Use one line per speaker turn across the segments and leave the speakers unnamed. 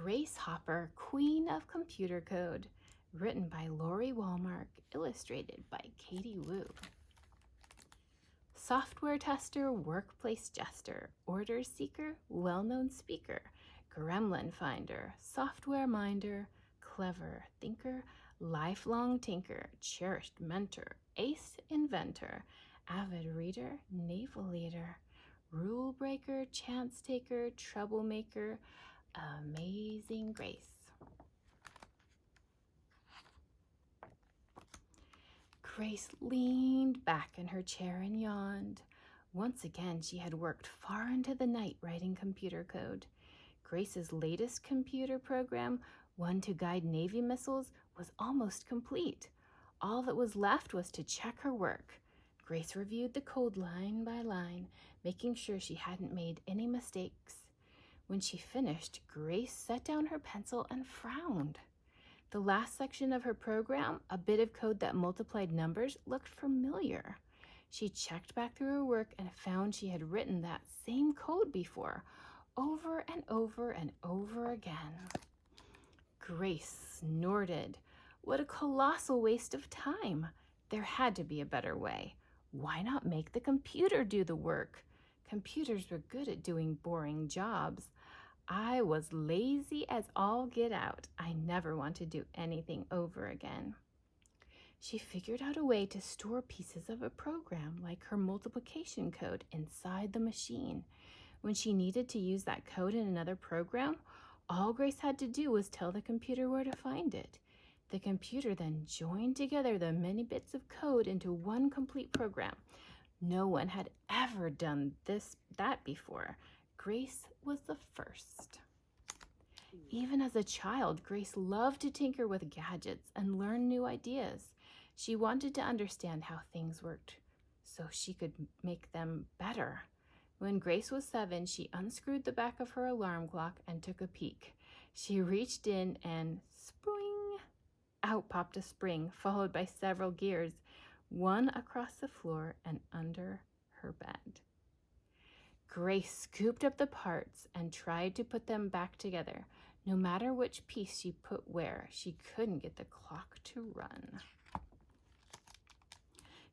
Grace Hopper, Queen of Computer Code, written by Lori Walmark, illustrated by Katie Wu. Software tester, workplace jester, order seeker, well-known speaker, gremlin finder, software minder, clever thinker, lifelong tinker, cherished mentor, ace inventor, avid reader, naval leader, rule breaker, chance taker, troublemaker, amazing grace. Grace leaned back in her chair and yawned. Once again, she had worked far into the night writing computer code. Grace's latest computer program, one to guide Navy missiles, was almost complete. All that was left was to check her work. Grace reviewed the code line by line, making sure she hadn't made any mistakes. When she finished, Grace set down her pencil and frowned. The last section of her program, a bit of code that multiplied numbers, looked familiar. She checked back through her work and found she had written that same code before, over and over and over again. Grace snorted. What a colossal waste of time. There had to be a better way. Why not make the computer do the work? Computers were good at doing boring jobs. I was lazy as all get out. I never want to do anything over again. She figured out a way to store pieces of a program, like her multiplication code, inside the machine. When she needed to use that code in another program, all Grace had to do was tell the computer where to find it. The computer then joined together the many bits of code into one complete program. No one had ever done that before. Grace was the first. Even as a child, Grace loved to tinker with gadgets and learn new ideas. She wanted to understand how things worked so she could make them better. When Grace was 7, she unscrewed the back of her alarm clock and took a peek. She reached in and spring! Out popped a spring, followed by several gears, one across the floor and under her bed. Grace scooped up the parts and tried to put them back together. No matter which piece she put where, she couldn't get the clock to run.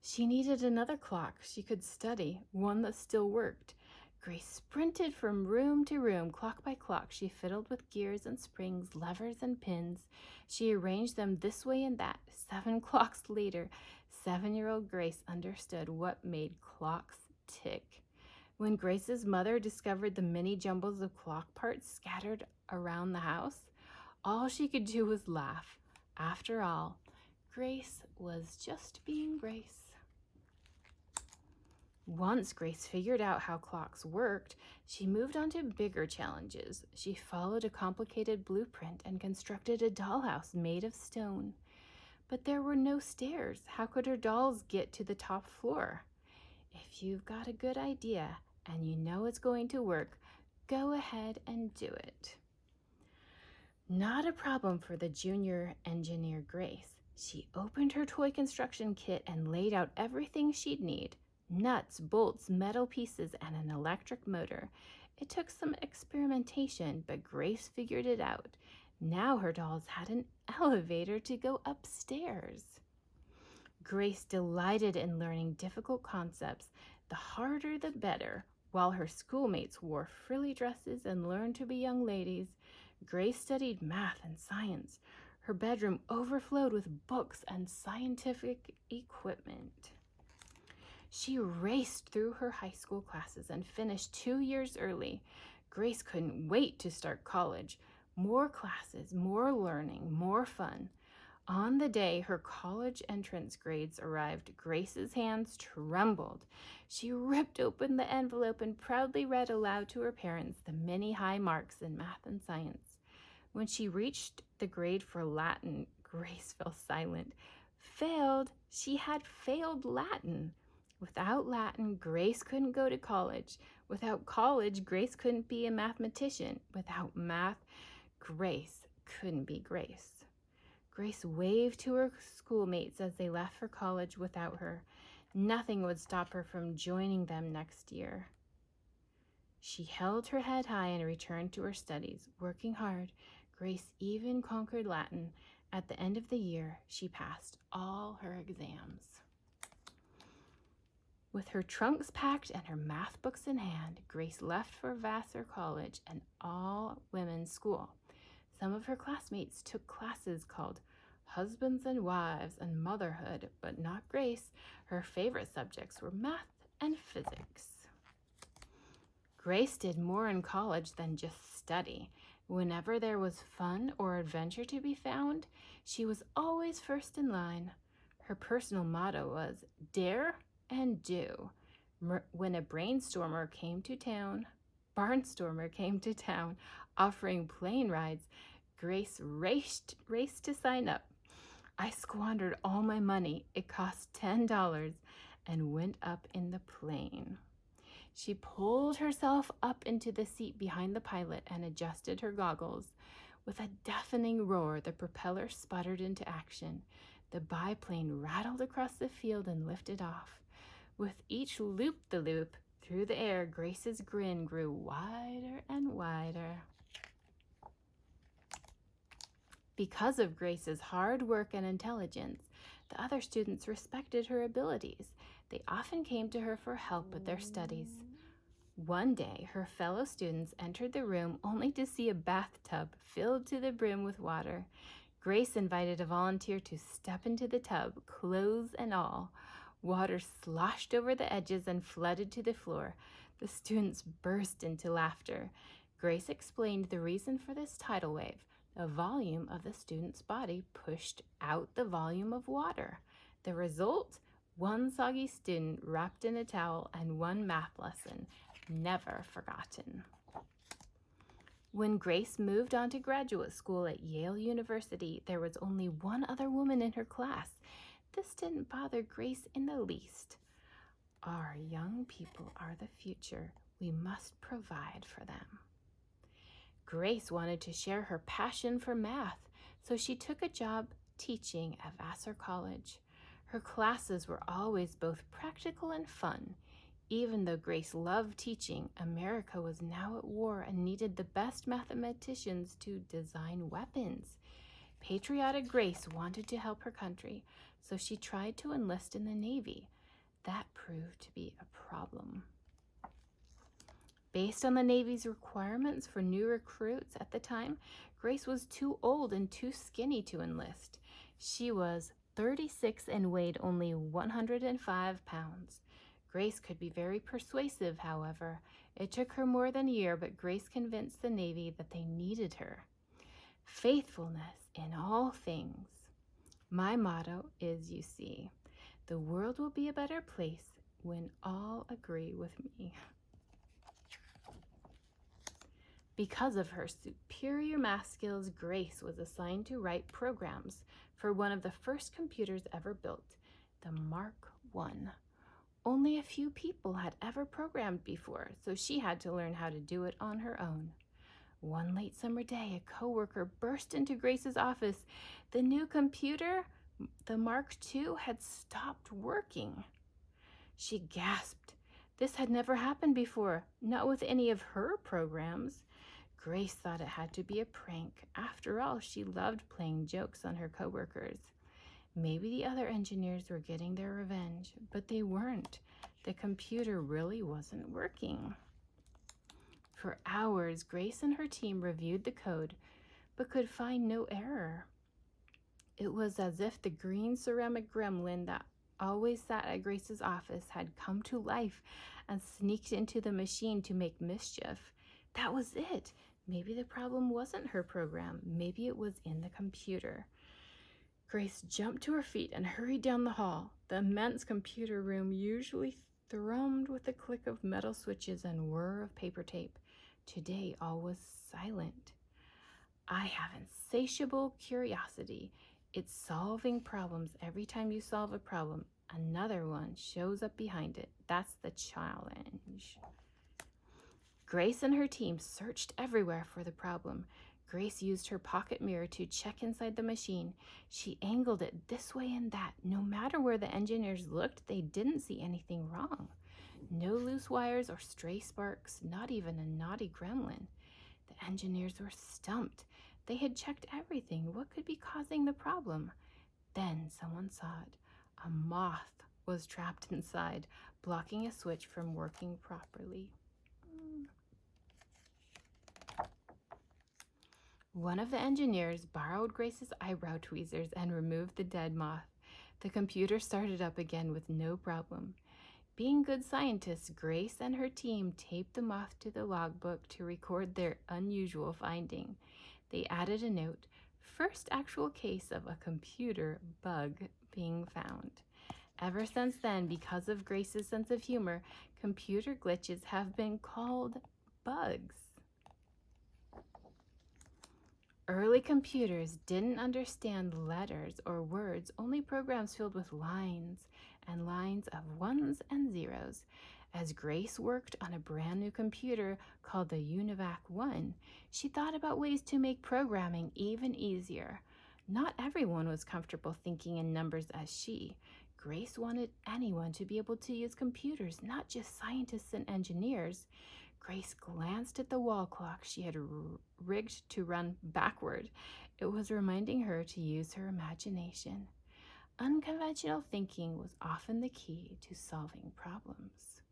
She needed another clock she could study, one that still worked. Grace sprinted from room to room, clock by clock. She fiddled with gears and springs, levers and pins. She arranged them this way and that. 7 clocks later, 7-year-old Grace understood what made clocks tick. When Grace's mother discovered the many jumbles of clock parts scattered around the house, all she could do was laugh. After all, Grace was just being Grace. Once Grace figured out how clocks worked, she moved on to bigger challenges. She followed a complicated blueprint and constructed a dollhouse made of stone. But there were no stairs. How could her dolls get to the top floor? If you've got a good idea and you know it's going to work, go ahead and do it. Not a problem for the junior engineer Grace. She opened her toy construction kit and laid out everything she'd need. Nuts, bolts, metal pieces, and an electric motor. It took some experimentation, but Grace figured it out. Now her dolls had an elevator to go upstairs. Grace delighted in learning difficult concepts. The harder the better. While her schoolmates wore frilly dresses and learned to be young ladies, Grace studied math and science. Her bedroom overflowed with books and scientific equipment. She raced through her high school classes and finished 2 years early. Grace couldn't wait to start college. More classes, more learning, more fun. On the day her college entrance grades arrived, Grace's hands trembled. She ripped open the envelope and proudly read aloud to her parents the many high marks in math and science. When she reached the grade for Latin, Grace fell silent. Failed? She had failed Latin. Without Latin, Grace couldn't go to college. Without college, Grace couldn't be a mathematician. Without math, Grace couldn't be Grace. Grace waved to her schoolmates as they left for college without her. Nothing would stop her from joining them next year. She held her head high and returned to her studies, working hard. Grace even conquered Latin. At the end of the year, she passed all her exams. With her trunks packed and her math books in hand, Grace left for Vassar College, an all-women's school. Some of her classmates took classes called Husbands and Wives and Motherhood, but not Grace. Her favorite subjects were math and physics. Grace did more in college than just study. Whenever there was fun or adventure to be found, she was always first in line. Her personal motto was, "Dare and do." When a barnstormer came to town, offering plane rides, Grace raced to sign up. I squandered all my money. It cost $10 and went up in the plane. She pulled herself up into the seat behind the pilot and adjusted her goggles. With a deafening roar, the propeller sputtered into action. The biplane rattled across the field and lifted off. With each loop-the-loop through the air, Grace's grin grew wider and wider. Because of Grace's hard work and intelligence, the other students respected her abilities. They often came to her for help with their studies. One day, her fellow students entered the room only to see a bathtub filled to the brim with water. Grace invited a volunteer to step into the tub, clothes and all. Water sloshed over the edges and flooded to the floor. The students burst into laughter. Grace explained the reason for this tidal wave. The volume of the student's body pushed out the volume of water. The result? One soggy student wrapped in a towel and one math lesson, never forgotten. When Grace moved on to graduate school at Yale University, there was only one other woman in her class. This didn't bother Grace in the least. Our young people are the future. We must provide for them. Grace wanted to share her passion for math, so she took a job teaching at Vassar College. Her classes were always both practical and fun. Even though Grace loved teaching, America was now at war and needed the best mathematicians to design weapons. Patriotic Grace wanted to help her country, so she tried to enlist in the Navy. That proved to be a problem. Based on the Navy's requirements for new recruits at the time, Grace was too old and too skinny to enlist. She was 36 and weighed only 105 pounds. Grace could be very persuasive, however. It took her more than a year, but Grace convinced the Navy that they needed her. Faithfulness in all things. My motto is, you see, the world will be a better place when all agree with me. Because of her superior math skills, Grace was assigned to write programs for one of the first computers ever built, the Mark I. Only a few people had ever programmed before, so she had to learn how to do it on her own. One late summer day, a coworker burst into Grace's office. The new computer, the Mark II, had stopped working. She gasped. This had never happened before, not with any of her programs. Grace thought it had to be a prank. After all, she loved playing jokes on her coworkers. Maybe the other engineers were getting their revenge, but they weren't. The computer really wasn't working. For hours, Grace and her team reviewed the code, but could find no error. It was as if the green ceramic gremlin that always sat at Grace's office had come to life and sneaked into the machine to make mischief. That was it. Maybe the problem wasn't her program. Maybe it was in the computer. Grace jumped to her feet and hurried down the hall. The immense computer room usually thrummed with the click of metal switches and whir of paper tape. Today, all was silent. I have insatiable curiosity. It's solving problems. Every time you solve a problem, another one shows up behind it. That's the challenge. Grace and her team searched everywhere for the problem. Grace used her pocket mirror to check inside the machine. She angled it this way and that. No matter where the engineers looked, they didn't see anything wrong. No loose wires or stray sparks, not even a naughty gremlin. The engineers were stumped. They had checked everything. What could be causing the problem? Then someone saw it. A moth was trapped inside, blocking a switch from working properly. One of the engineers borrowed Grace's eyebrow tweezers and removed the dead moth. The computer started up again with no problem. Being good scientists, Grace and her team taped the moth to the logbook to record their unusual finding. They added a note, "First actual case of a computer bug being found." Ever since then, because of Grace's sense of humor, computer glitches have been called bugs. Early computers didn't understand letters or words, only programs filled with lines and lines of ones and zeros. As Grace worked on a brand new computer called the UNIVAC 1, she thought about ways to make programming even easier. Not everyone was comfortable thinking in numbers as she. Grace wanted anyone to be able to use computers, not just scientists and engineers. Grace glanced at the wall clock she had rigged to run backward. It was reminding her to use her imagination. Unconventional thinking was often the key to solving problems.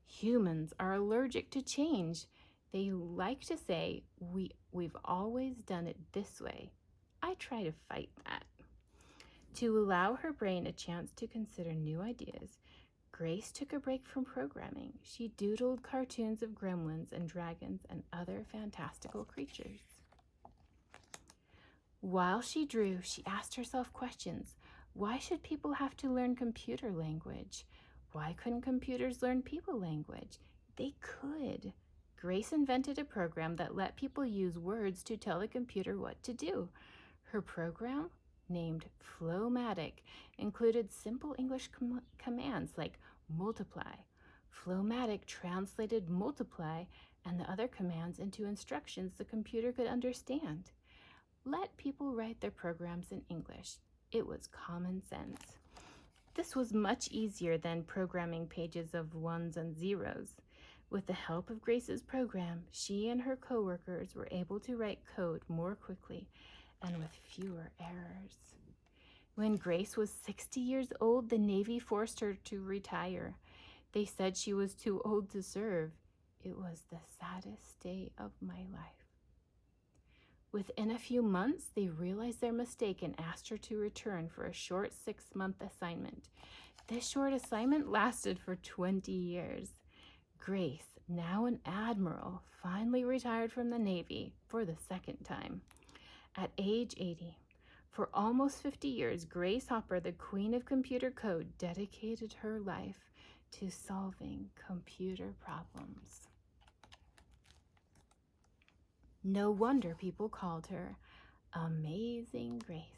Humans are allergic to change. They like to say, we've always done it this way. I try to fight that. To allow her brain a chance to consider new ideas, Grace took a break from programming. She doodled cartoons of gremlins and dragons and other fantastical creatures. While she drew, she asked herself questions. Why should people have to learn computer language? Why couldn't computers learn people language? They could. Grace invented a program that let people use words to tell the computer what to do. Her program, named Flowmatic, included simple English commands like multiply. Flowmatic translated multiply and the other commands into instructions the computer could understand. Let people write their programs in English. It was common sense. This was much easier than programming pages of ones and zeros. With the help of Grace's program, she and her coworkers were able to write code more quickly and with fewer errors. When Grace was 60 years old, the Navy forced her to retire. They said she was too old to serve. It was the saddest day of my life. Within a few months, they realized their mistake and asked her to return for a short 6-month assignment. This short assignment lasted for 20 years. Grace, now an admiral, finally retired from the Navy for the second time. At age 80, for almost 50 years, Grace Hopper, the queen of computer code, dedicated her life to solving computer problems. No wonder people called her Amazing Grace.